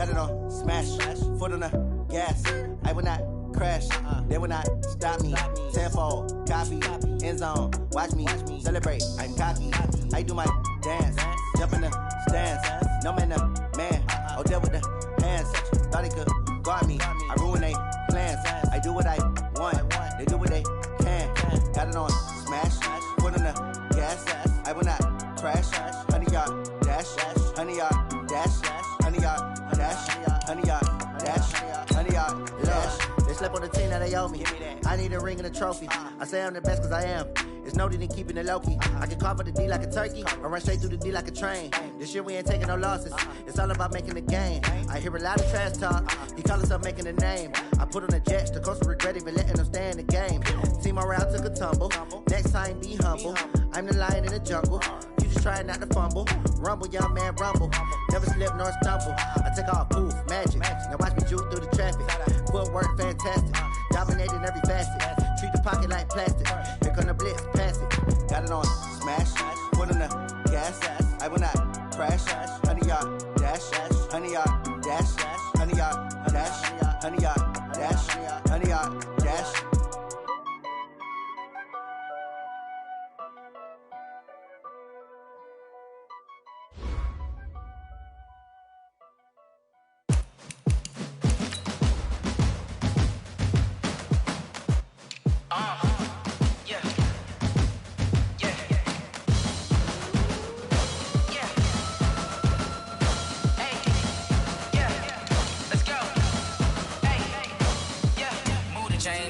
Got it on smash, foot on the gas. I will not crash, they will not stop me. Tenfold, copy, end zone, watch me celebrate. I'm cocky, I do my dance, jump in the stands. No man, man, oh there with the hands. Thought he could guard me, I ruin they plans. I do what I want, they do what they can. Got it on smash, foot on the gas. I will not crash, 100-yard dash, 100-yard dash, 100-yard dash, 100-yard dash, 100-yard dash. They slept on the team that they owe me. I need a ring and a trophy. I say I'm the best cause I am. It's noted in keeping it low-key. I can carve for the D like a turkey or run straight through the D like a train. This year we ain't taking no losses. It's all about making the game. I hear a lot of trash talk. He call himself making a name. I put on the jets. The coach regret even letting them stay in the game. Team morale took a tumble. Next time be humble. I'm the lion in the jungle. You just trying not to fumble. Rumble, young man, rumble. Never slip nor stumble. I take off, poof, magic. Now watch me juke through the traffic. Footwork fantastic. Dominating every facet. Treat the pocket like plastic. Here come the blitz, pass it. Got it on smash. Foot on the gas. I will not crash. 100-yard dash. 100-yard dash. 100-yard dash. 100-yard dash. 100-yard dash.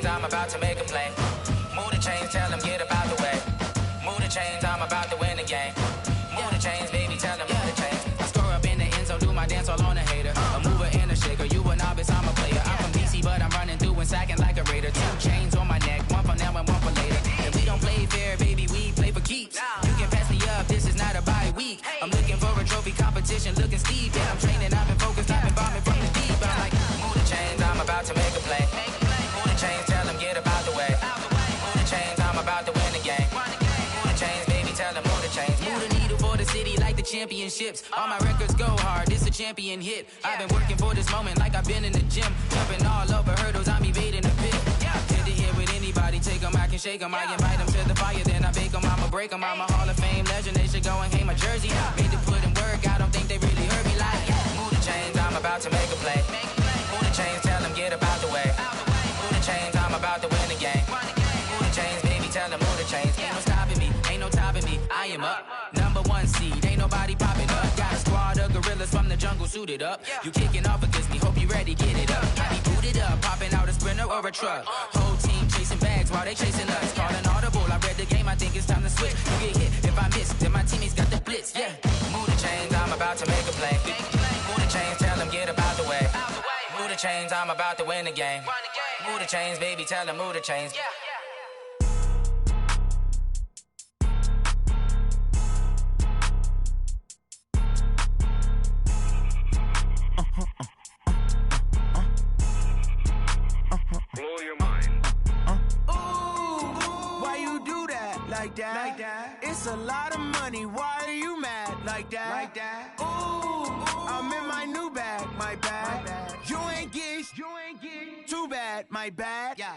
I'm about to make a play. Move the chains, tell them get up out the way. Move the chains, I'm about to win the game. Move the chains, baby, tell them move the chains. I score up in the end zone, do my dance all on a hater. A mover and a shaker, you a novice, I'm a player. I'm from DC, but I'm running through and sacking like a raider. 2 chains on my neck, one for now and one for later. If we don't play fair, baby, we play for keeps. You can pass me up, this is not a bye week. I'm looking for a trophy competition, looking steep. Yeah, I'm training, I've been focused, I've been bombing from the deep. I'm like, move the chains, I'm about to make a play. Move the chains, tell them get up out the way. Move the chains, I'm about to win the game. Move the chains, baby, tell them move the chains. Move the needle for the city like the championships. All my records go hard, this a champion hit. I've been working for this moment like I've been in the gym. Jumping all over hurdles, I'm evading the pit. Hit to hit with anybody, take them, I can shake them. I invite them to the fire, then I bake them, I'ma break them. I'm a Hall of Fame legend, they should go and hang my jersey. Made to put in work, I don't think they really heard me like, move the chains, I'm about to make a play. Move the chains, tell them get up out the way. Move the chains, I'm about to win the game. Move the chains, baby, tell them move the chains. Ain't no stopping me, ain't no topping me, I am up. #1 seed, ain't nobody popping up. Got a squad of gorillas from the jungle suited up. You kicking off against me, hope you ready, get it up. I be booted up, popping out a Sprinter or a truck. Whole team chasing bags while they chasing us. Calling audible, I read the game, I think it's time to switch. You get hit, if I miss, then my teammates got the blitz, yeah. Move the chains, I'm about to make a play. Move the chains, tell them get up out the way. Move the chains, I'm about to win the game. Move the chains, baby, tell them move the chains. Blow your mind. Ooh, why you do that? Like that? Like that? It's a lot of money. Why are you mad? Like that? Like that? Ooh, I'm in my new bag. My bad. You ain't get too bad. My bad. Yeah.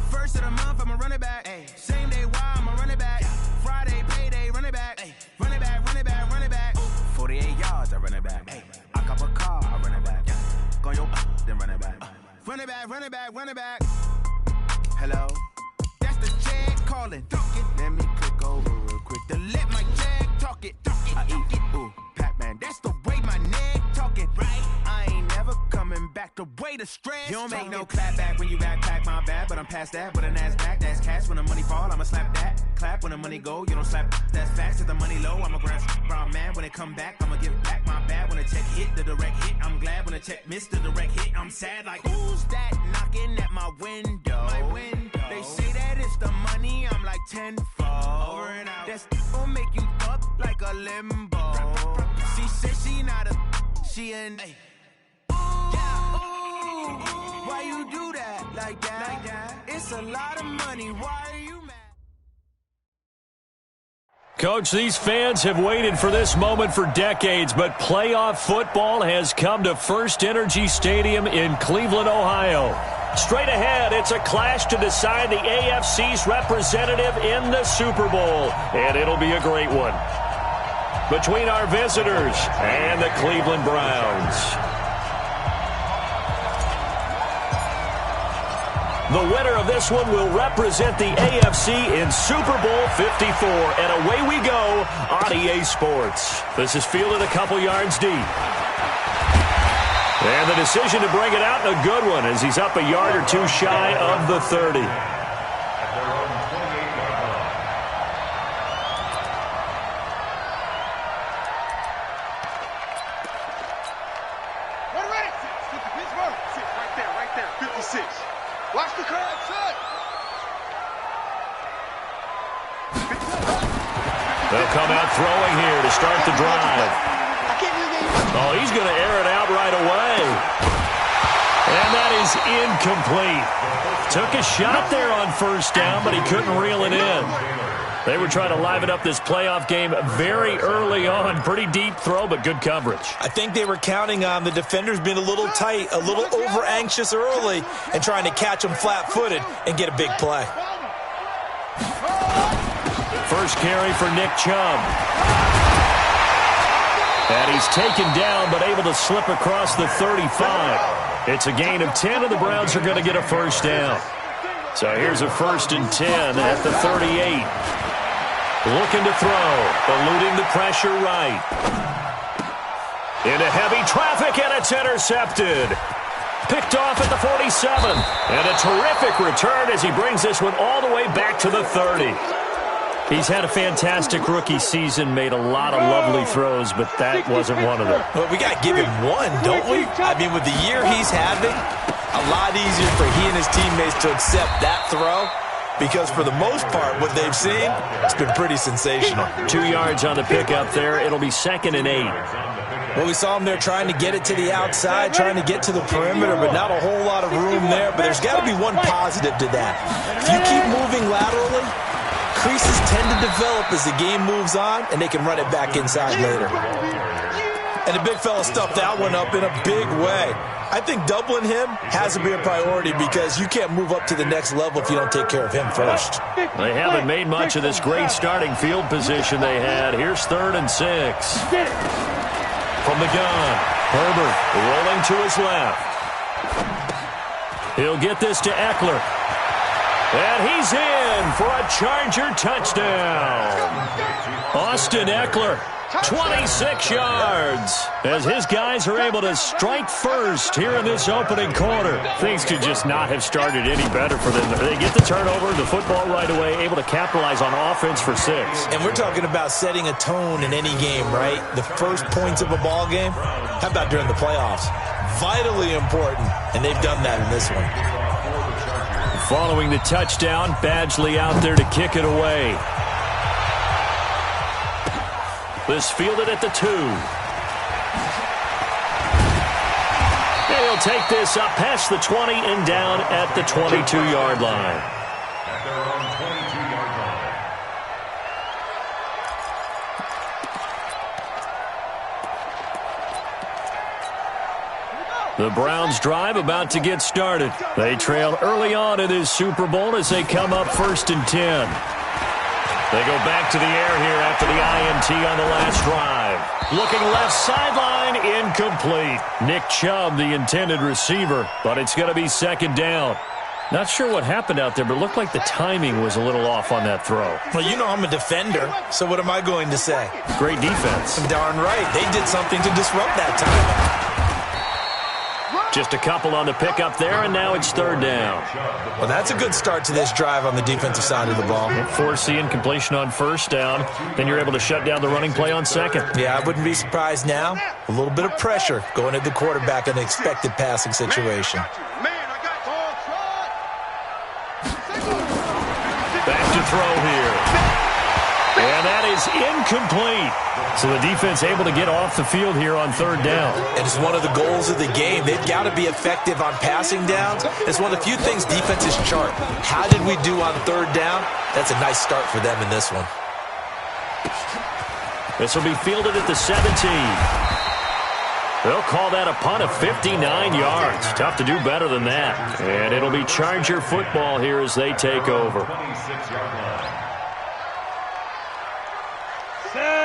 First of the month, I'ma run it back. Ay. Same day, why I'ma run it back. Friday, payday, run it back. Ay. Run it back, run it back, run it back. 48 yards, I run it back. Ay. I cop a car, I run it back. Go your then run it back. Run it back, run it back, run it back. Hello? That's the jag calling. Let me click over real quick to let my jag talk it. I eat it, ooh, Pac-Man. That's the way my neck talking. Right? I ain't never coming back the way the stress. You don't make no clap back when you backpack, my bad. But I'm past that with an ass back. That's cash when the money fall, I'ma slap that. Clap when the money go, you don't slap. That's facts. If the money low, I'ma grab brown man. When it come back, I'ma give back my bad. When the check hit, the direct hit. I'm glad when the check missed the direct hit. I'm sad like, who's that knocking at my window? My window. They say that it's the money, I'm like tenfold. Over and out. That's gon' make you up like a limbo. She said she not a, she an. Ay. Ooh, why you do that? Like that? Like that? It's a lot of money, why are you mad? Coach, these fans have waited for this moment for decades, but playoff football has come to First Energy Stadium in Cleveland, Ohio. Straight ahead, it's a clash to decide the AFC's representative in the Super Bowl, and it'll be a great one between our visitors and the Cleveland Browns. The winner of this one will represent the AFC in Super Bowl 54, and away we go on EA Sports. This is fielded a couple yards deep. And the decision to bring it out in a good one as he's up a yard or two shy of the 30. Watch the crowd, son. They'll come out throwing here to start the drive. Oh, he's going to air it out right away. And that is incomplete. Took a shot there on first down, but he couldn't reel it in. They were trying to liven up this playoff game very early on. Pretty deep throw, but good coverage. I think they were counting on the defenders being a little tight, a little over-anxious early, and trying to catch them flat-footed and get a big play. First carry for Nick Chubb. And he's taken down, but able to slip across the 35. It's a gain of 10, and the Browns are going to get a first down. So here's a 1st and 10 at the 38. Looking to throw, eluding the pressure right. Into heavy traffic, and it's intercepted. Picked off at the 47. And a terrific return as he brings this one all the way back to the 30. He's had a fantastic rookie season, made a lot of lovely throws, but that wasn't one of them. Well, we got to give him one, don't we? I mean, with the year he's having, a lot easier for he and his teammates to accept that throw. Because for the most part, what they've seen, it's been pretty sensational. 2 yards on the pickup there. It'll be 2nd and 8. Well, we saw him there trying to get it to the outside, trying to get to the perimeter, but not a whole lot of room there. But there's got to be one positive to that. If you keep moving laterally, creases tend to develop as the game moves on, and they can run it back inside later. And the big fella stuffed that one up in a big way. I think doubling him has to be a priority because you can't move up to the next level if you don't take care of him first. They haven't made much of this great starting field position they had. Here's 3rd and 6. From the gun, Herbert rolling to his left. He'll get this to Eckler. And he's in for a Charger touchdown. Austin Eckler, 26 yards, as his guys are able to strike first here in this opening quarter. Things could just not have started any better for them. They get the turnover, the football right away, able to capitalize on offense for 6. And we're talking about setting a tone in any game, right? The first points of a ball game. How about during the playoffs? Vitally important, and they've done that in this one. Following the touchdown, Badgley out there to kick it away. This fielded at the 2. He'll take this up past the 20 and down at the 22-yard line. The Browns drive about to get started. They trail early on in this Super Bowl as they come up 1st and 10. They go back to the air here after the INT on the last drive. Looking left sideline, incomplete. Nick Chubb, the intended receiver, but it's going to be 2nd down. Not sure what happened out there, but it looked like the timing was a little off on that throw. Well, you know I'm a defender, so what am I going to say? Great defense. Darn right. They did something to disrupt that time. Just a couple on the pickup there, and now it's 3rd down. Well, that's a good start to this drive on the defensive side of the ball. Force the incompletion on 1st down. Then you're able to shut down the running play on 2nd. Yeah, I wouldn't be surprised now. A little bit of pressure going at the quarterback in an expected passing situation. Back to throw here. And that is incomplete. So the defense able to get off the field here on 3rd down. And it's one of the goals of the game. They've got to be effective on passing downs. It's one of the few things defenses chart. How did we do on 3rd down? That's a nice start for them in this one. This will be fielded at the 17. They'll call that a punt of 59 yards. Tough to do better than that. And it'll be Charger football here as they take over.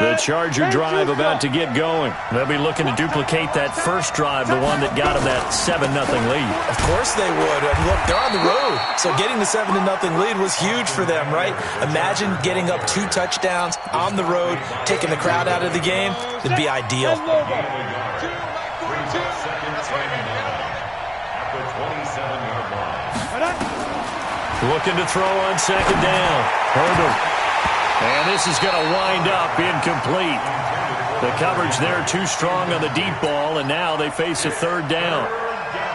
The Charger drive about to get going. They'll be looking to duplicate that first drive, the one that got them that 7-0 lead. Of course they would. And look, they're on the road. So getting the 7-0 lead was huge for them, right? Imagine getting up 2 touchdowns on the road, taking the crowd out of the game. It'd be ideal. Looking to throw on second down. Herbert. And this is going to wind up incomplete. The coverage there too strong on the deep ball, and now they face a third down.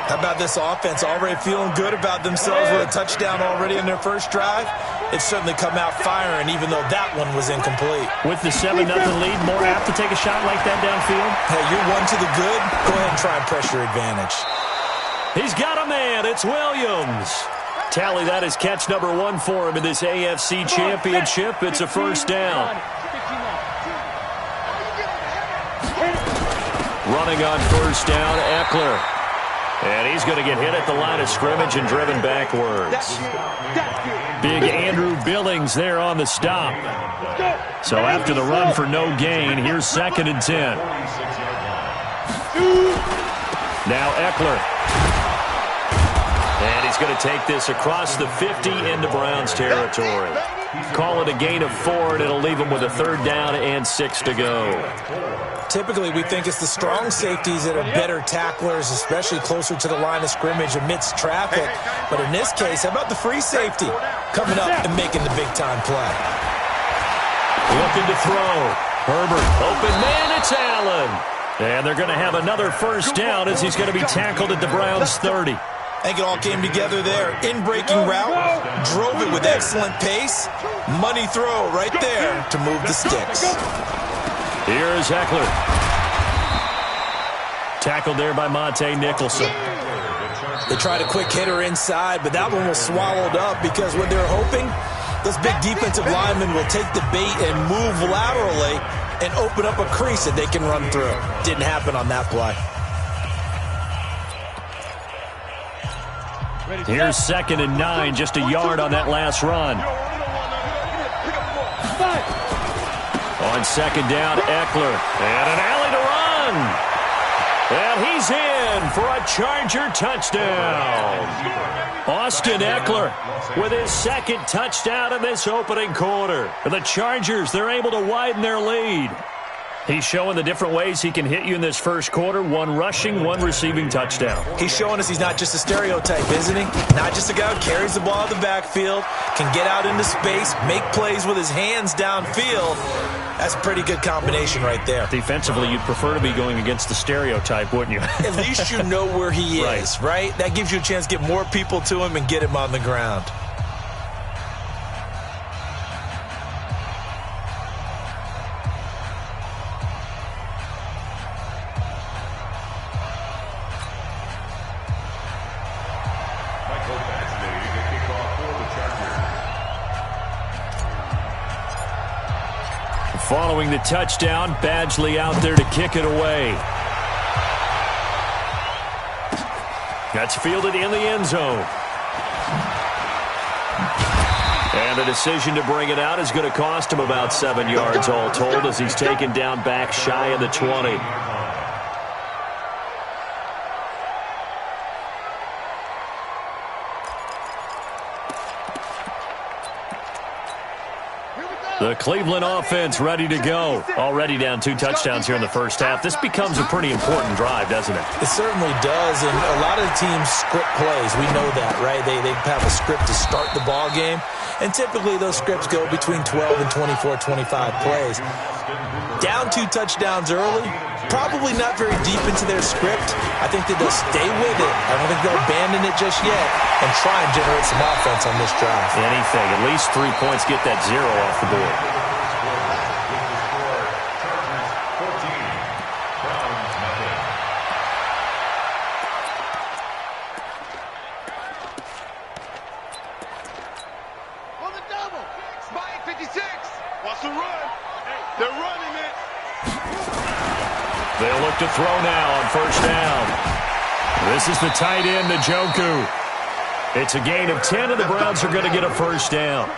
How about this offense already feeling good about themselves with a touchdown already in their first drive? They've certainly come out firing, even though that one was incomplete. With the 7-0 lead, more apt to take a shot like that downfield? Hey, you're one to the good. Go ahead and try and press your advantage. He's got a man. It's Williams. Tally, that is catch number 1 for him in this AFC Championship. It's a first down. Running on first down, Eckler. And he's going to get hit at the line of scrimmage and driven backwards. Big Andrew Billings there on the stop. So after the run for no gain, here's 2nd and 10. Now Eckler. And he's going to take this across the 50 into Browns territory. Call it a gain of 4, and it'll leave him with a third down and 6 to go. Typically, we think it's the strong safeties that are better tacklers, especially closer to the line of scrimmage amidst traffic. But in this case, how about the free safety coming up and making the big-time play? Looking to throw. Herbert, open man, it's Allen. And they're going to have another first down as he's going to be tackled at the Browns 30. I think it all came together there. In-breaking route, drove it with excellent pace. Money throw right there to move the sticks. Here's Eckler. Tackled there by Monte Nicholson. They tried a quick hitter inside, but that one was swallowed up because what they're hoping, those big defensive linemen will take the bait and move laterally and open up a crease that they can run through. Didn't happen on that play. Here's 2nd and 9, just a yard on that last run. On 2nd down, Eckler. And an alley to run. And he's in for a Charger touchdown. Austin Eckler with his 2nd touchdown in this opening quarter. The Chargers, they're able to widen their lead. He's showing the different ways he can hit you in this first quarter. 1 rushing, 1 receiving touchdown. He's showing us he's not just a stereotype, isn't he? Not just a guy who carries the ball in the backfield, can get out into space, make plays with his hands downfield. That's a pretty good combination right there. Defensively, you'd prefer to be going against the stereotype, wouldn't you? At least you know where he is, right? That gives you a chance to get more people to him and get him on the ground. Following the touchdown, Badgley out there to kick it away. That's fielded in the end zone. And the decision to bring it out is going to cost him about 7 yards all told as he's taken down back shy of the 20. The Cleveland offense ready to go. Already down 2 touchdowns here in the first half. This becomes a pretty important drive, doesn't it? It certainly does, and a lot of the teams script plays. We know that, right? They have a script to start the ball game, and typically those scripts go between 12 and 24, 25 plays. Down 2 touchdowns early, probably not very deep into their script. I think that they'll stay with it. I don't think they'll abandon it just yet and try and generate some offense on this drive. Anything. At least 3 points, get that 0 off the board. On the double. Spike 56. What's the run? look to throw now on first down. This is the tight end, Njoku. It's a gain of 10, and the Browns are going to get a first down.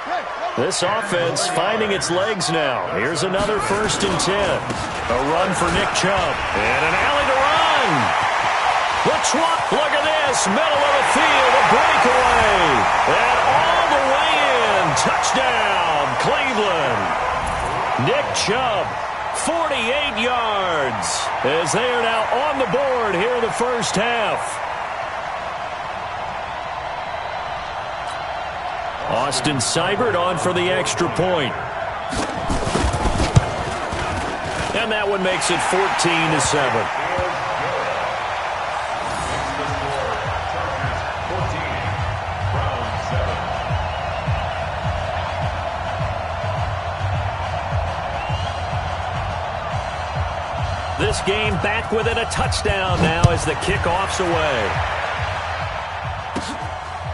This offense finding its legs now. Here's another 1st and 10. A run for Nick Chubb. And an alley to run. Look at this. Middle of the field, a breakaway. And all the way in. Touchdown, Cleveland. Nick Chubb, 48 yards. As they are now on the board here in the first half. Austin Seibert on for the extra point. And that one makes it 14-7. This game back within a touchdown now as the kickoff's away.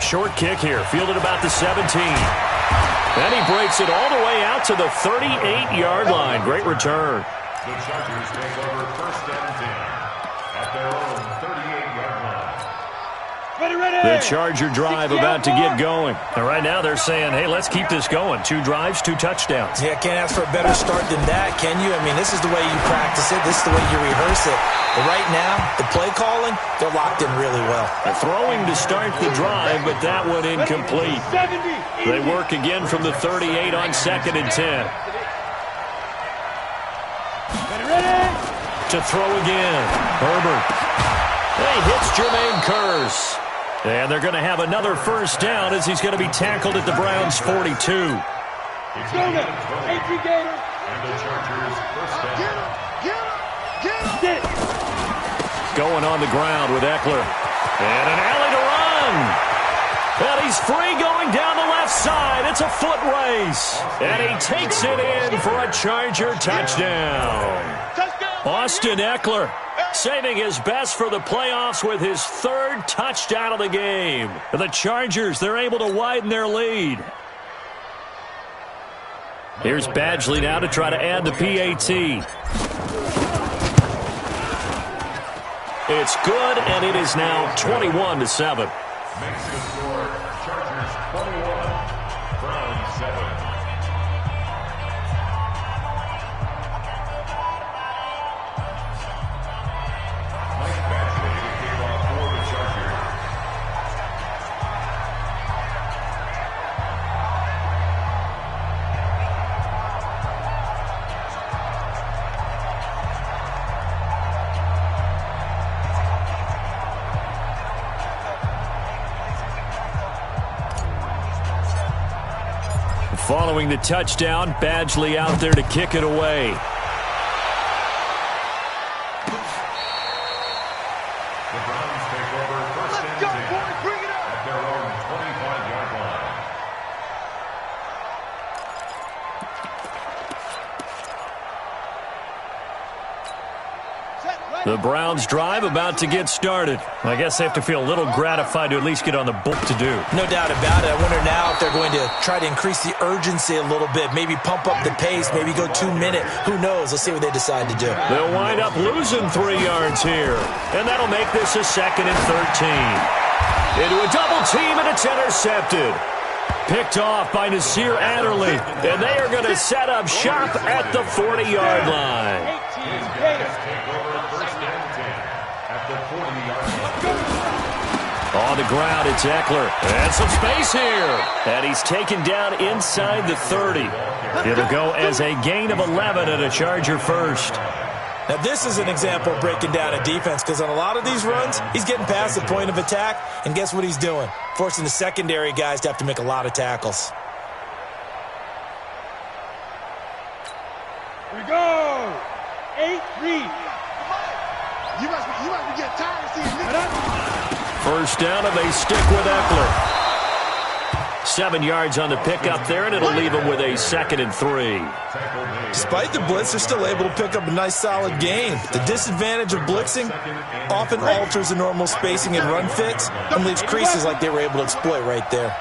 Short kick here, fielded about the 17. And he breaks it all the way out to the 38-yard line. Great return. The Chargers take over 1st and 10 at their own 38-yard line. The Charger drive about to get going. And right now they're saying, hey, let's keep this going. 2 drives, 2 touchdowns. Yeah, can't ask for a better start than that, can you? I mean, this is the way you practice it. This is the way you rehearse it. But right now, the play calling, they're locked in really well. They're throwing to start the drive, but that one incomplete. They work again from the 38 on 2nd and 10. To throw again. Herbert. He hits Jermaine Kearse. And they're going to have another first down as he's going to be tackled at the Browns' 42. And the Chargers first down. Going on the ground with Eckler. And an alley to run. And he's free going down the left side. It's a foot race. And he takes it in for a Charger touchdown. Austin Eckler saving his best for the playoffs with his 3rd touchdown of the game. The Chargers, they're able to widen their lead. Here's Badgley now to try to add the PAT. It's good, and it is now 21-7. Makes the score Chargers 21, Browns 7. Following the touchdown, Badgley out there to kick it away. The Browns take over 1st and 10 at their own 25-yard line. The Browns drive about to get started. I guess they have to feel a little gratified to at least get on the book to do. No doubt about it. I wonder now if they're going to try to increase the urgency a little bit, maybe pump up the pace, maybe go 2-minute. Who knows? Let's see what they decide to do. They'll wind up losing 3 yards here, and that'll make this a 2nd and 13. Into a double team, and it's intercepted. Picked off by Nasir Adderley, and they are going to set up shop at the 40-yard line. On the ground, it's Eckler. And some space here. And he's taken down inside the 30. It'll go as a gain of 11 and a Charger first. Now, this is an example of breaking down a defense because on a lot of these runs, he's getting past the point of attack, and guess what he's doing? Forcing the secondary guys to have to make a lot of tackles. Here we go. 8-3. You must be getting tired of seeing this. First down, and they stick with Eckler. 7 yards on the pickup there, and it'll leave them with a 2nd and 3. Despite the blitz, they're still able to pick up a nice, solid gain. The disadvantage of blitzing often alters the normal spacing and run fits and leaves creases like they were able to exploit right there.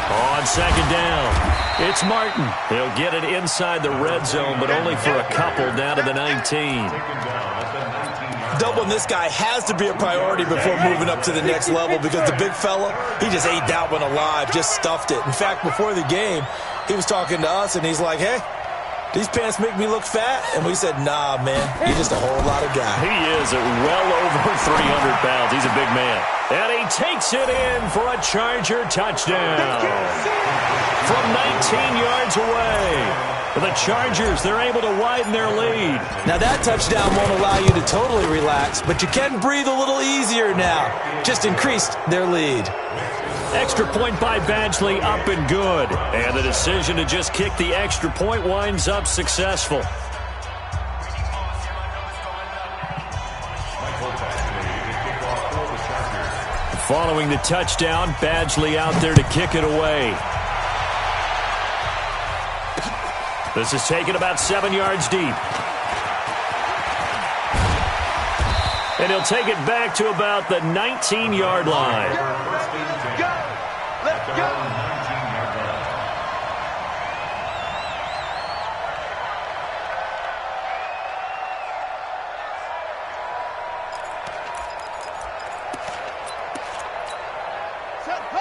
On 2nd down, it's Martin. He'll get it inside the red zone, but only for a couple down to the 19. Doubling this guy has to be a priority before moving up to the next level because the big fella, he just ate that one alive, just stuffed it. In fact, before the game, he was talking to us, and he's like, hey, these pants make me look fat? And we said, nah, man, you're just a whole lot of guy. He is at well over 300 pounds. He's a big man. And he takes it in for a Charger touchdown. From 19 yards away. The Chargers, they're able to widen their lead. Now that touchdown won't allow you to totally relax, but you can breathe a little easier now. Just increased their lead. Extra point by Badgley, up and good. And the decision to just kick the extra point winds up successful. Following the touchdown, Badgley out there to kick it away. This is taken about 7 yards deep. And he'll take it back to about the 19-yard line. Let's go!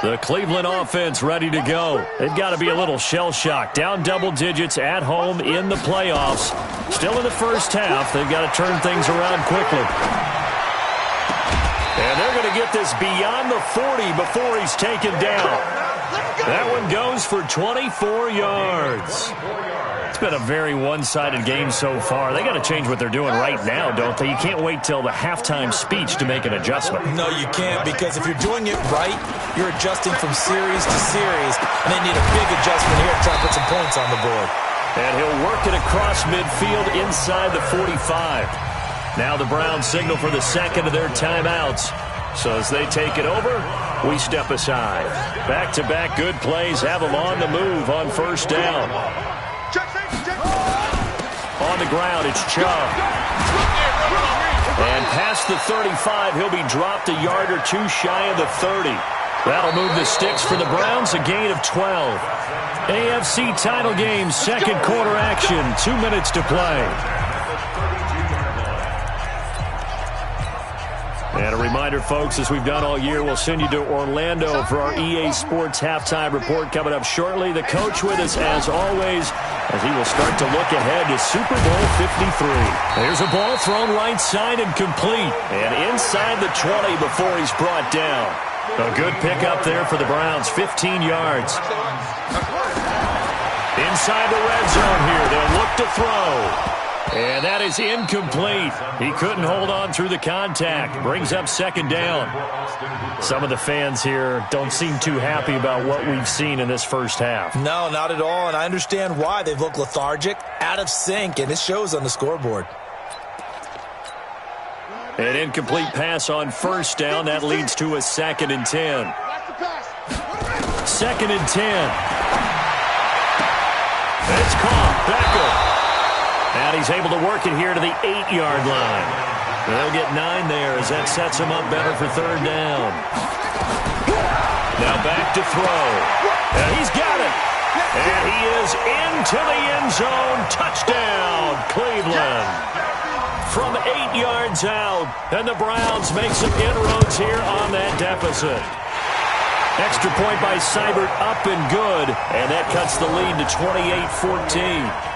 The Cleveland offense ready to go. They've got to be a little shell-shocked. Down double digits at home in the playoffs. Still in the first half. They've got to turn things around quickly. And they're going to get this beyond the 40 before he's taken down. That one goes for 24 yards. It's been a very one-sided game so far. They got to change what they're doing right now, don't they? You can't wait till the halftime speech to make an adjustment. No, you can't, because if you're doing it right, you're adjusting from series to series, and they need a big adjustment here to try to put some points on the board. And he'll work it across midfield inside the 45. Now the Browns signal for the second of their timeouts. So as they take it over, we step aside. Back-to-back good plays have them on the move on first down. On the ground, it's Chubb. And past the 35, he'll be dropped a yard or two shy of the 30. That'll move the sticks for the Browns, a gain of 12. AFC title game, second quarter action, 2 minutes to play. And a reminder, folks, as we've done all year, we'll send you to Orlando for our EA Sports halftime report coming up shortly. The coach with us, as always, as he will start to look ahead to Super Bowl 53. There's a ball thrown right side and complete. And inside the 20 before he's brought down. A good pickup there for the Browns, 15 yards. Inside the red zone here, they'll look to throw. And that is incomplete. He couldn't hold on through the contact. Brings up second down. Some of the fans here don't seem too happy about what we've seen in this first half. No, not at all, and I understand why. They've looked lethargic, out of sync, and it shows on the scoreboard. An incomplete pass on first down. That leads to a 2nd and 10. 2nd and 10. It's caught. Beckham. And he's able to work it here to the 8-yard line. They'll get 9 there as that sets him up better for third down. Now back to throw. And he's got it. And he is into the end zone. Touchdown, Cleveland. From 8 yards out. And the Browns make some inroads here on that deficit. Extra point by Seibert, up and good. And that cuts the lead to 28-14.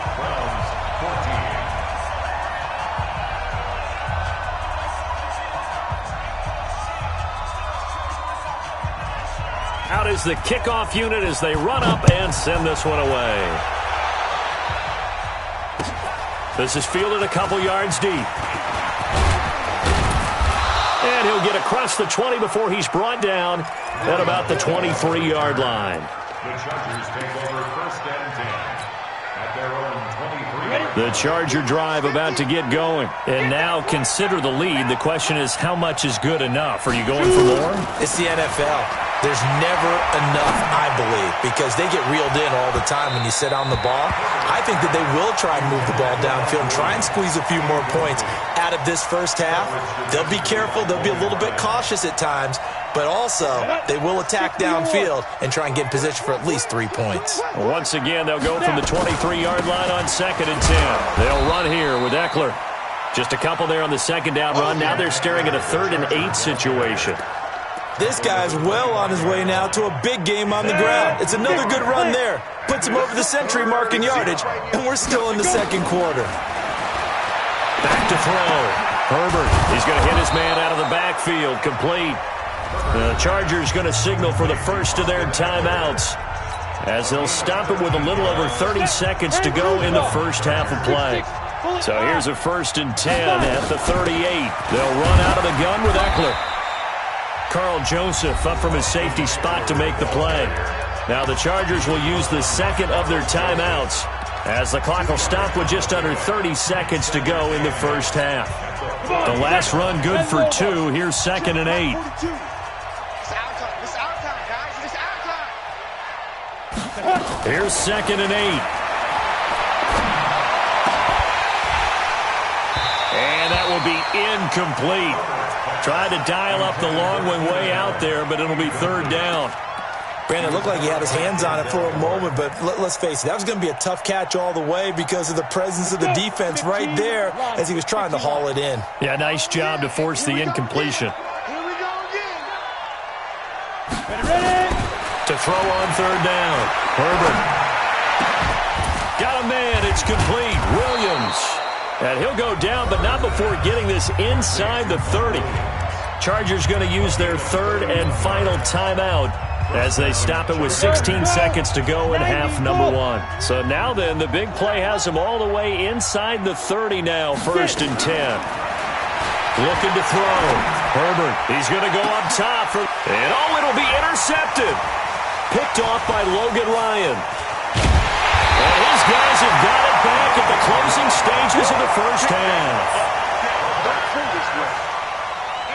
Out is the kickoff unit as they run up and send this one away. This is fielded a couple yards deep. And he'll get across the 20 before he's brought down at about the 23-yard line. The Chargers take over first and 10 at their own 23. The Charger drive about to get going. And now consider the lead. The question is, how much is good enough? Are you going for more? It's the NFL. There's never enough, I believe, because they get reeled in all the time when you sit on the ball. I think that they will try and move the ball downfield and try and squeeze a few more points out of this first half. They'll be careful. They'll be a little bit cautious at times, but also they will attack downfield and try and get in position for at least 3 points. Once again, they'll go from the 23-yard line on 2nd and 10. They'll run here with Eckler. Just a couple there on the second down run. Now they're staring at a 3rd and 8 situation. This guy's well on his way now to a big game on the ground. It's another good run there. Puts him over the century mark in yardage, and we're still in the second quarter. Back to throw. Herbert, he's going to hit his man out of the backfield. Complete. The Chargers going to signal for the first of their timeouts, as they'll stop it with a little over 30 seconds to go in the first half of play. So here's a 1st and 10 at the 38. They'll run out of the gun with Eckler. Carl Joseph up from his safety spot to make the play. Now the Chargers will use the second of their timeouts, as the clock will stop with just under 30 seconds to go in the first half. The last run good for 2. Here's 2nd and 8. Here's 2nd and 8. And that will be incomplete. Tried to dial up the long one way out there, but it'll be 3rd down. Brandon, it looked like he had his hands on it for a moment, but let's face it, that was going to be a tough catch all the way because of the presence of the defense right there as he was trying to haul it in. Yeah, nice job to force the incompletion. Here we go again. To throw on 3rd down. Herbert. Got a man. It's complete. Williams. And he'll go down, but not before getting this inside the 30. Chargers going to use their 3rd and final timeout as they stop it with 16 seconds to go in half number 1. So now then, the big play has them all the way inside the 30 now, 1st and 10. Looking to throw. Herbert, he's going to go up top. And it'll be intercepted. Picked off by Logan Ryan. And his guys have got it back at the closing stages of the first half.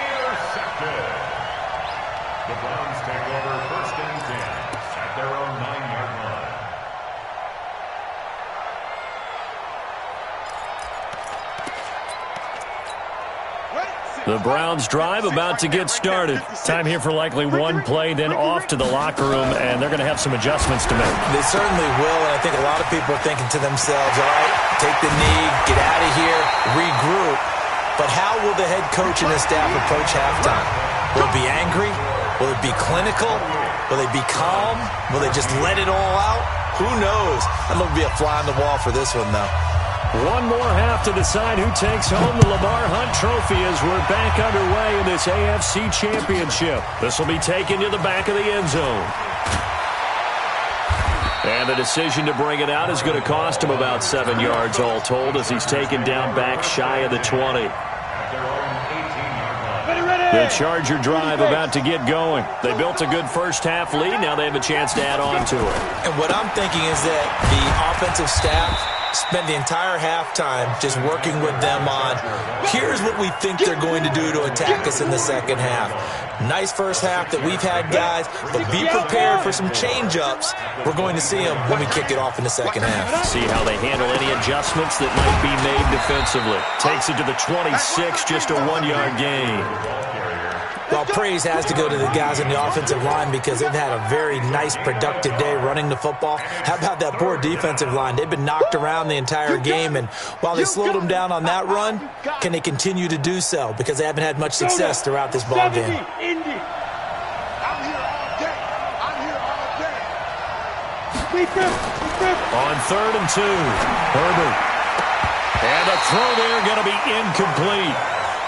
Intercepted. The Browns take over 1st and 10 at their own 9-yard line. The Browns drive about to get started. Time here for likely one play, then off to the locker room, and they're going to have some adjustments to make. They certainly will, and I think a lot of people are thinking to themselves, all right, take the knee, get out of here, regroup. But how will the head coach and his staff approach halftime? Will it be angry? Will it be clinical? Will they be calm? Will they just let it all out? Who knows? I'm going to be a fly on the wall for this one, though. One more half to decide who takes home the Lamar Hunt Trophy as we're back underway in this AFC Championship. This will be taken to the back of the end zone. And the decision to bring it out is going to cost him about 7 yards all told as he's taken down back shy of the 20. The Charger drive about to get going. They built a good first half lead. Now they have a chance to add on to it. And what I'm thinking is that the offensive staff spend the entire halftime just working with them on, here's what we think they're going to do to attack us in the second half. Nice first half that we've had, guys, but be prepared for some change-ups. We're going to see them when we kick it off in the second half. See how they handle any adjustments that might be made defensively. Takes it to the 26, just a 1-yard gain. Well, praise has to go to the guys in the offensive line because they've had a very nice, productive day running the football. How about that poor defensive line? They've been knocked around the entire game, and while they slowed them down on that run, can they continue to do so? Because they haven't had much success throughout this ball game. I'm here all day. On 3rd and 2, Herbert. And a throw there going to be incomplete.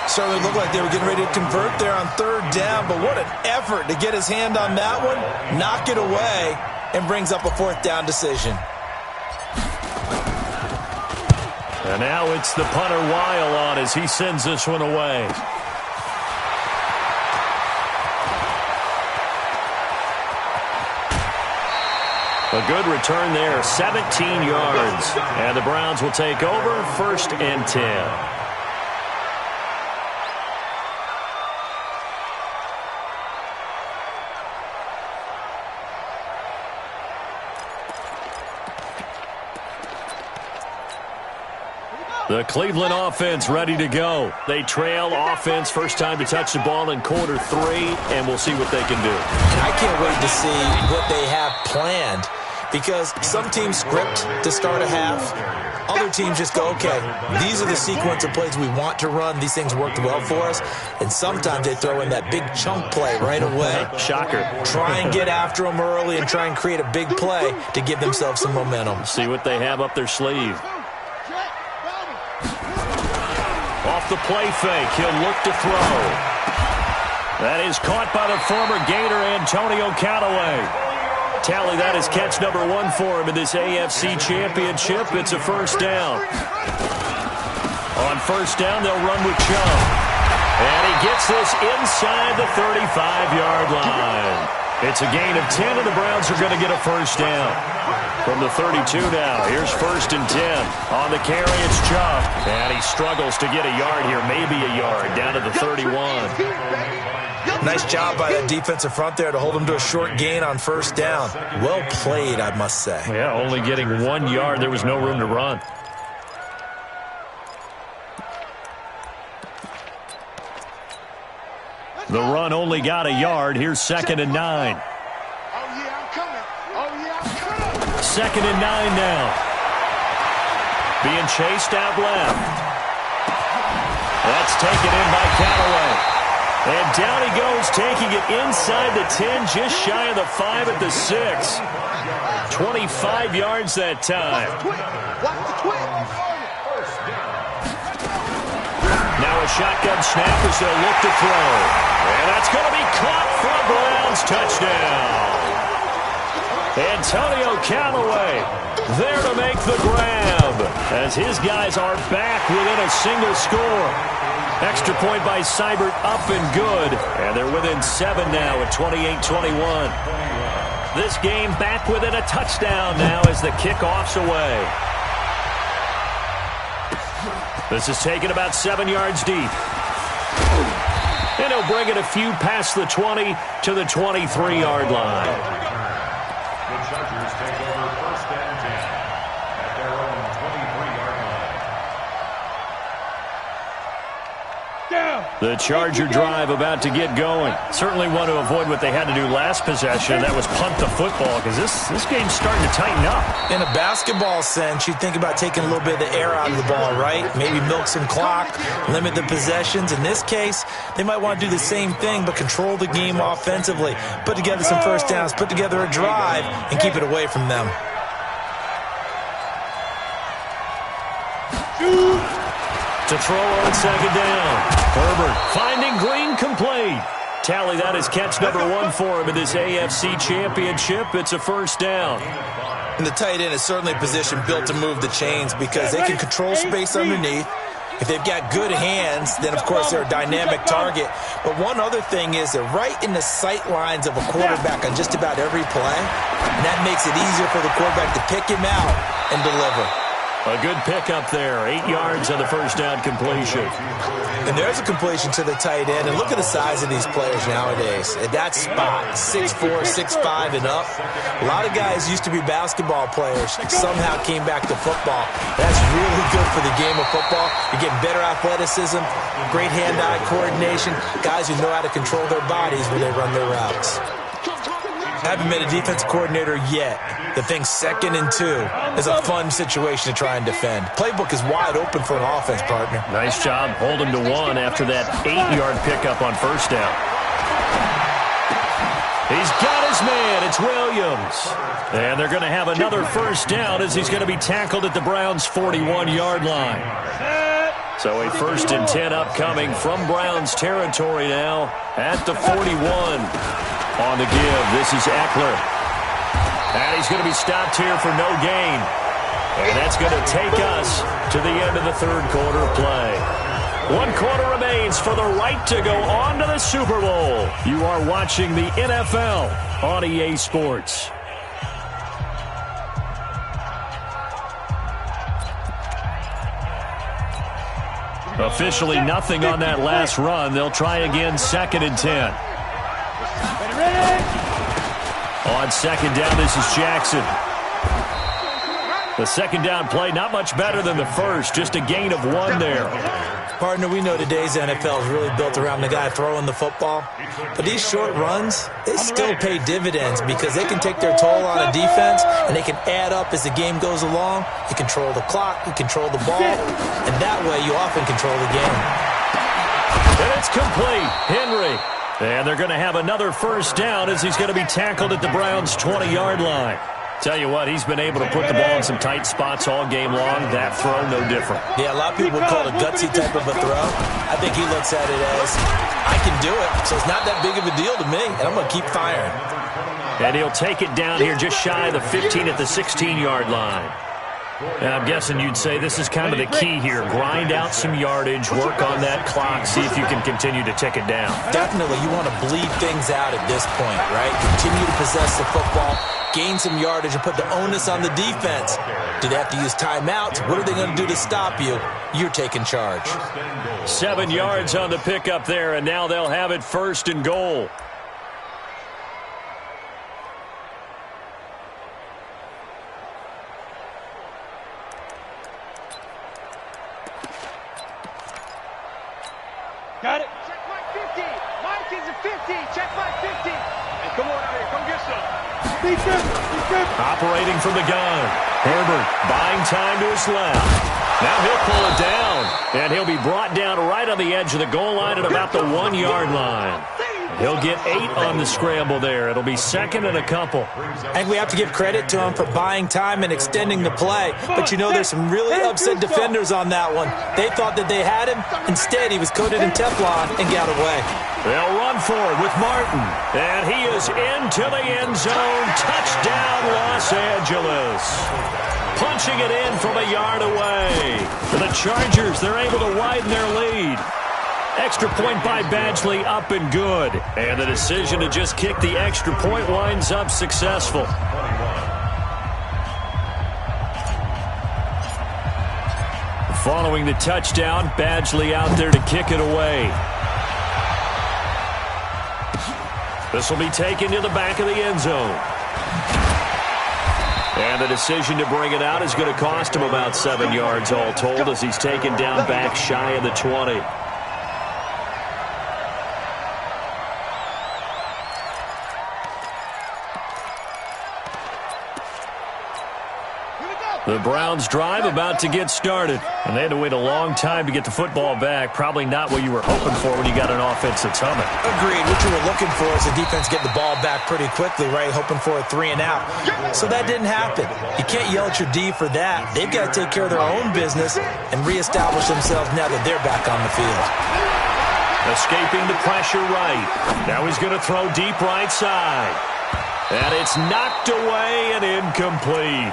Certainly looked like they were getting ready to convert there on 3rd down, but what an effort to get his hand on that one, knock it away, and brings up a 4th down decision. And now it's the punter Weil on as he sends this one away. A good return there, 17 yards. And the Browns will take over 1st and 10. The Cleveland offense ready to go. They trail offense, first time to touch the ball in quarter 3, and we'll see what they can do. And I can't wait to see what they have planned, because some teams script to start a half. Other teams just go, okay, these are the sequence of plays we want to run. These things worked well for us. And sometimes they throw in that big chunk play right away. Shocker. Try and get after them early and try and create a big play to give themselves some momentum. See what they have up their sleeve. Off the play fake, he'll look to throw. That is caught by the former Gator, Antonio Callaway. Tally that is catch number 1 for him in this AFC Championship. It's a first down. On first down, they'll run with Chubb. And he gets this inside the 35-yard line. It's a gain of 10, and the Browns are going to get a first down. From the 32 now, here's first and 10. On the carry, it's Chubb. And he struggles to get a yard here, maybe a yard, down to the 31. Nice job by that defensive front there to hold him to a short gain on first down. Well played, I must say. Yeah, only getting 1 yard. There was no room to run. The run only got a yard. Here's second and 9. Oh, yeah, I'm coming. Oh, yeah, I'm coming. Second and 9 now. Being chased out left. That's taken in by Callaway. And down he goes, taking it inside the 10, just shy of the 5 at the 6. 25 yards that time. Now a shotgun snap as they'll look to throw. And that's going to be caught for a Browns touchdown. Antonio Callaway there to make the grab as his guys are back within a single score. Extra point by Seibert up and good. And they're within 7 now at 28-21. This game back within a touchdown now as the kickoff's away. This is taken about 7 yards deep. And he'll bring it a few past the 20 to the 23-yard line. The Chargers take over first and 10 at their own 23-yard line. The Charger drive about to get going. Certainly want to avoid what they had to do last possession. That was punt the football, because this game's starting to tighten up. In a basketball sense, you think about taking a little bit of the air out of the ball, right? Maybe milk some clock, limit the possessions. In this case, they might want to do the same thing, but control the game offensively. Put together some first downs, put together a drive, and keep it away from them. To throw on second down. Herbert finding Green complete. Tally that is catch number 1 for him in this AFC Championship. It's a first down. And the tight end is certainly a position built to move the chains because they can control space underneath. If they've got good hands, then, of course, they're a dynamic target. But one other thing is they're right in the sight lines of a quarterback on just about every play. And that makes it easier for the quarterback to pick him out and deliver. A good pickup there. 8 yards on the first down completion. And there's a completion to the tight end. And look at the size of these players nowadays. At that spot, 6'4", 6'5", and up. A lot of guys used to be basketball players. Somehow came back to football. That's really good for the game of football. You're getting better athleticism, great hand-eye coordination, guys who know how to control their bodies when they run their routes. Haven't been a defensive coordinator yet. The thing 2nd and 2 is a fun situation to try and defend. Playbook is wide open for an offense, partner. Nice job holding to 1 after that 8-yard pickup on first down. He's got his man. It's Williams. And they're going to have another first down as he's going to be tackled at the Browns' 41-yard line. So a first and 10 upcoming from Browns territory now at the 41. On the give, this is Eckler. And he's going to be stopped here for no gain. And that's going to take us to the end of the third quarter play. 1 quarter remains for the right to go on to the Super Bowl. You are watching the NFL on EA Sports. Officially nothing on that last run. They'll try again, 2nd and 10. On second down, this is Jackson. The second down play, not much better than the first, just a gain of 1 there. Partner, we know today's NFL is really built around the guy throwing the football. But these short runs, they still pay dividends because they can take their toll on a defense and they can add up as the game goes along. You control the clock, you control the ball, and that way you often control the game. And it's complete. Henry. And they're going to have another first down as he's going to be tackled at the Browns' 20-yard line. Tell you what, he's been able to put the ball in some tight spots all game long. That throw, no different. Yeah, a lot of people would call it a gutsy type of a throw. I think he looks at it as, I can do it, so it's not that big of a deal to me, and I'm going to keep firing. And he'll take it down here just shy of the 15 at the 16-yard line. And I'm guessing you'd say this is kind of the key here. Grind out some yardage, work on that clock, see if you can continue to tick it down. Definitely, you want to bleed things out at this point, right? Continue to possess the football, gain some yardage, and put the onus on the defense. Do they have to use timeouts? What are they going to do to stop you? You're taking charge. 7 yards on the pickup there, and now they'll have it 1st and goal. Got it. Check my 50. Mike is a 50. Check my 50. Hey, come on out here. Come get some. Defense. Operating from the gun. Herbert buying time to his left. Now he'll pull it down. And he'll be brought down right on the edge of the goal line at about the 1-yard line. He'll get 8 on the scramble there. It'll be 2nd and a couple. I think we have to give credit to him for buying time and extending the play. But you know, there's some really upset defenders on that one. They thought that they had him. Instead, he was coated in Teflon and got away. They'll run for it with Martin. And he is into the end zone. Touchdown, Los Angeles. Punching it in from a yard away. For the Chargers, they're able to widen their lead. Extra point by Badgley, up and good. And the decision to just kick the extra point winds up successful. Following the touchdown, Badgley out there to kick it away. This will be taken to the back of the end zone. And the decision to bring it out is going to cost him about 7 yards all told as he's taken down back shy of the 20. The Browns drive about to get started. And they had to wait a long time to get the football back. Probably not what you were hoping for when you got an offense that's humming. Agreed. What you were looking for is the defense get the ball back pretty quickly, right? Hoping for a 3 and out. So that didn't happen. You can't yell at your D for that. They've got to take care of their own business and reestablish themselves now that they're back on the field. Escaping the pressure right. Now he's going to throw deep right side. And it's knocked away and incomplete.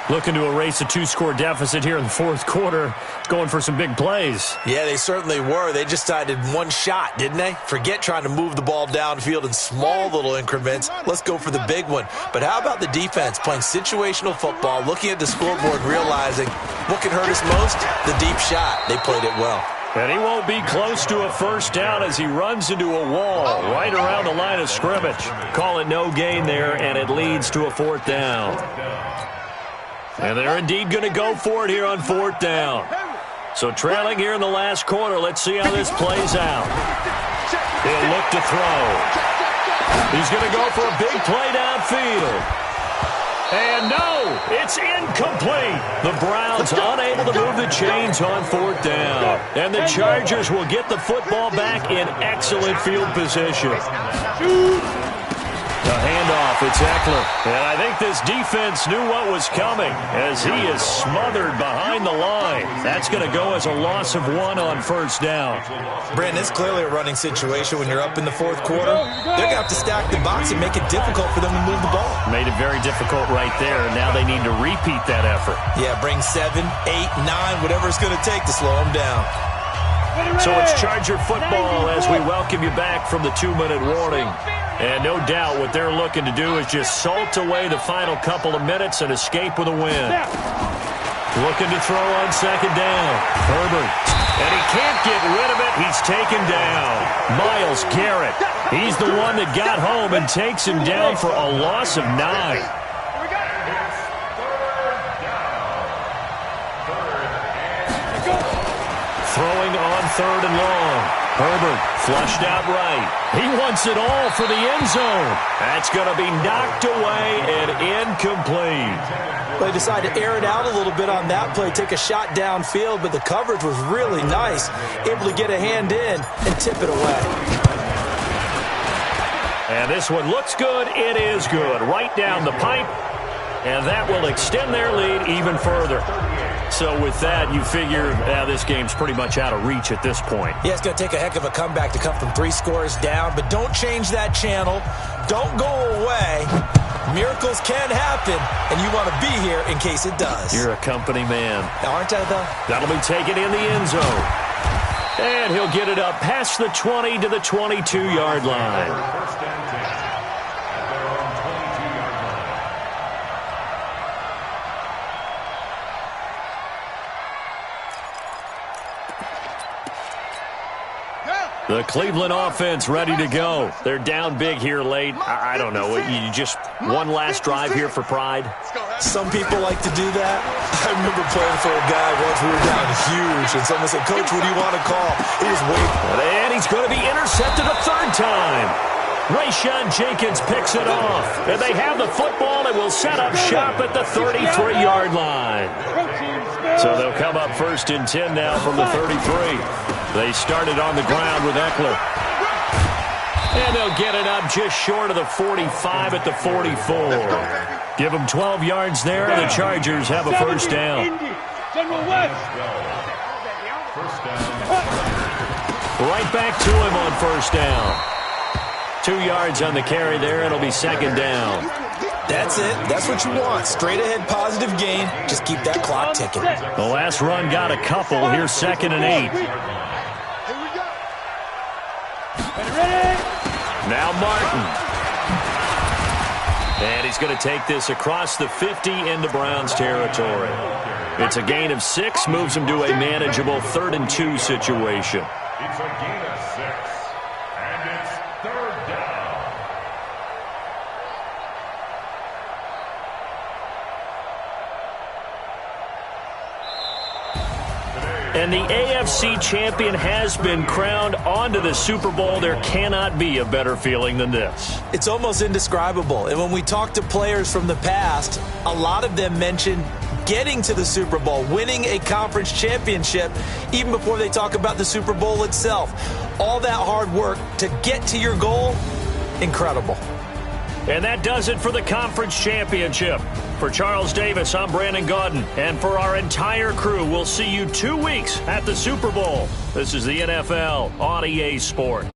Looking to erase a 2-score deficit here in the 4th quarter. Going for some big plays. Yeah, they certainly were. They just decided one shot, didn't they? Forget trying to move the ball downfield in small little increments. Let's go for the big one. But how about the defense playing situational football, looking at the scoreboard, realizing what can hurt us most? The deep shot. They played it well. And he won't be close to a first down as he runs into a wall right around the line of scrimmage. Call it no gain there, and it leads to a 4th down. And they're indeed going to go for it here on 4th down. So trailing here in the last quarter, let's see how this plays out. He'll look to throw. He's going to go for a big play downfield. And no, it's incomplete. The Browns unable to move the chains on 4th down. And the Chargers will get the football back in excellent field position. The handoff, it's Eckler. And I think this defense knew what was coming as he is smothered behind the line. That's going to go as a loss of 1 on 1st down. Brandon, it's clearly a running situation when you're up in the 4th quarter. They're going to have to stack the box and make it difficult for them to move the ball. Made it very difficult right there, and now they need to repeat that effort. Yeah, bring 7, 8, 9, whatever it's going to take to slow them down. So it's Charger football as we welcome you back from the 2-minute warning. And no doubt what they're looking to do is just salt away the final couple of minutes and escape with a win. Looking to throw on 2nd down. Herbert. And he can't get rid of it. He's taken down. Myles Garrett. He's the one that got home and takes him down for a loss of 9. on 3rd and long. Herbert flushed out right. He wants it all for the end zone. That's going to be knocked away and incomplete. They decided to air it out a little bit on that play, take a shot downfield, but the coverage was really nice. Able to get a hand in and tip it away. And this one looks good. It is good. Right down the pipe. And that will extend their lead even further. So with that, you figure this game's pretty much out of reach at this point. Yeah, it's going to take a heck of a comeback to come from 3 scores down, but don't change that channel. Don't go away. Miracles can happen, and you want to be here in case it does. You're a company man. Aren't I, though? That'll be taken in the end zone. And he'll get it up past the 20 to the 22-yard line. First and 10 at their own 22-yard line. The Cleveland offense ready to go. They're down big here late. I don't know. You just one last drive here for pride? Some people like to do that. I remember playing for a guy once. We were down huge, and someone said, "Coach, what do you want to call?" He was waiting. And he's going to be intercepted a 3rd time. Rayshawn Jenkins picks it off. And they have the football and will set up shop at the 33-yard line. So they'll come up 1st and 10 now from the 33. They started on the ground with Eckler. And they'll get it up just short of the 45 at the 44. Give them 12 yards there, and the Chargers have a 1st down. Right back to him on 1st down. 2 yards on the carry there. It'll be 2nd down. That's it. That's what you want. Straight ahead, positive gain. Just keep that clock ticking. The last run got a couple. Here's 2nd and 8. Now Martin. And he's going to take this across the 50 into Browns territory. It's a gain of 6, moves him to a manageable 3rd and 2 situation. It's a gain of 6, and it's 3rd down. And the AFC champion has been crowned onto the Super Bowl. There cannot be a better feeling than this. It's almost indescribable. And when we talk to players from the past, a lot of them mention getting to the Super Bowl, winning a conference championship, even before they talk about the Super Bowl itself. All that hard work to get to your goal, incredible. And that does it for the conference championship. For Charles Davis, I'm Brandon Gaudin. And for our entire crew, we'll see you 2 weeks at the Super Bowl. This is the NFL on EA Sport.